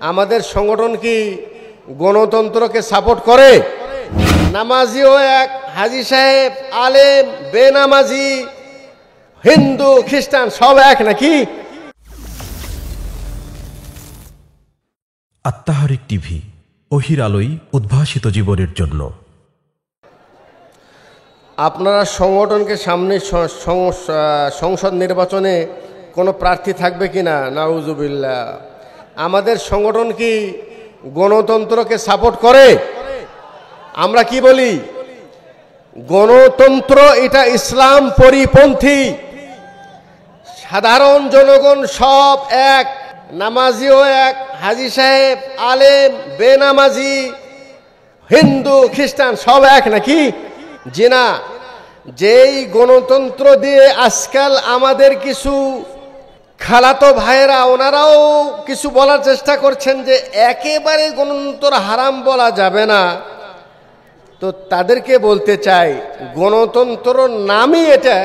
আমাদের সংগঠন কি গণতন্ত্রকে সাপোর্ট করে? নামাজিও এক, হাজি সাহেব, আলেম, বেনামাজি, হিন্দু, খ্রিস্টান সব এক নাকি? আত্মাহারিক টিভি, ওহির আলোয় উদ্ভাসিত জীবনের জন্য। আপনারা সংগঠনকে সামনে সংসদ নির্বাচনে কোনো প্রার্থী থাকবে কিনা? নাউজুবিল্লাহ। আমাদের সংগঠন কি গণতন্ত্রকে সাপোর্ট করে? আমরা কি বলি? গণতন্ত্র এটা ইসলাম পরিপন্থী। সাধারণ জনগণ সব এক, নামাজিও এক, হাজি সাহেব, আলেম, বেনামাজি, হিন্দু, খ্রিস্টান সব এক নাকি? জি না। যেই গণতন্ত্র দিয়ে আজকাল আমাদের কিছু খালাতো ভাইয়েরা ওনারাও কিছু বলার চেষ্টা করছেন যে একেবারে গণতন্ত্র হারাম বলা যাবে না, তো তাদেরকে বলতে চাই গণতন্ত্র নামই এটা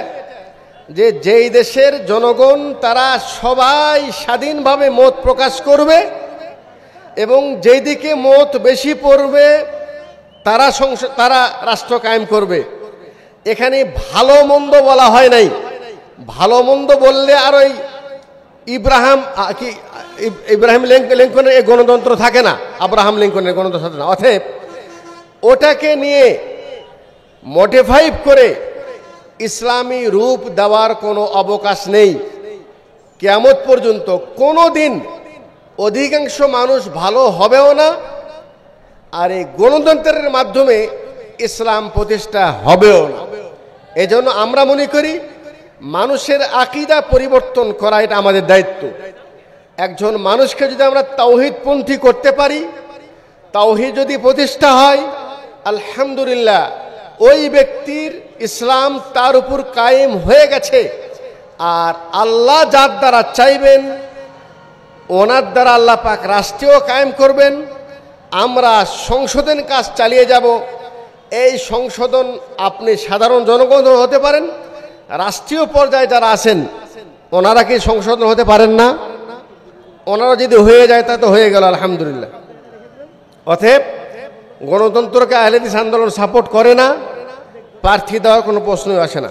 যে যেই দেশের জনগণ তারা সবাই স্বাধীনভাবে মত প্রকাশ করবে এবং যেই দিকে মত বেশি পড়বে তারা রাষ্ট্র কায়েম করবে। এখানে ভালো মন্দ বলা হয় নাই। ভালো মন্দ বললে আর ওই ইব্রাহিম লিঙ্কনের এই গণতন্ত্র থাকে না, আব্রাহাম লিঙ্কনের গণতন্ত্র থাকে না। অতএব ওটাকে নিয়ে মডিফাই করে ইসলামী রূপ দেওয়ার কোনো অবকাশ নেই। কিয়ামত পর্যন্ত কোনো দিন অধিকাংশ মানুষ ভালো হবেও না, আর এই গণতন্ত্রের মাধ্যমে ইসলাম প্রতিষ্ঠা হবেও না। এজন্য আমরা মনে করি মানুষের আকীদা পরিবর্তন করা এটা আমাদের দায়িত্ব। একজন মানুষকে যদি আমরা তাওহীদপন্থী করতে পারি, তাওহীদ যদি প্রতিষ্ঠা হয়, আলহামদুলিল্লাহ ওই ব্যক্তির ইসলাম তার উপর কায়েম হয়ে গেছে। আর আল্লাহ যার দ্বারা চাইবেন ওনার দ্বারা আল্লাহ পাক রাষ্ট্রীয় কায়েম করবেন। আমরা সংশোধন কাজ চালিয়ে যাব। এই সংশোধন আপনি সাধারণ জনগণ হতে পারেন, রাষ্ট্রীয় পর্যায়ে যারা আছেন ওনারা কি সংশোধন হতে পারেন না? ওনারা যদি হয়ে যায় তা তো হয়ে গেল আলহামদুলিল্লাহ। অতএব গণতন্ত্রকে আহলে হাদিস আন্দোলন সাপোর্ট করে না, প্রার্থী দেওয়ার কোনো প্রশ্নই আসে না।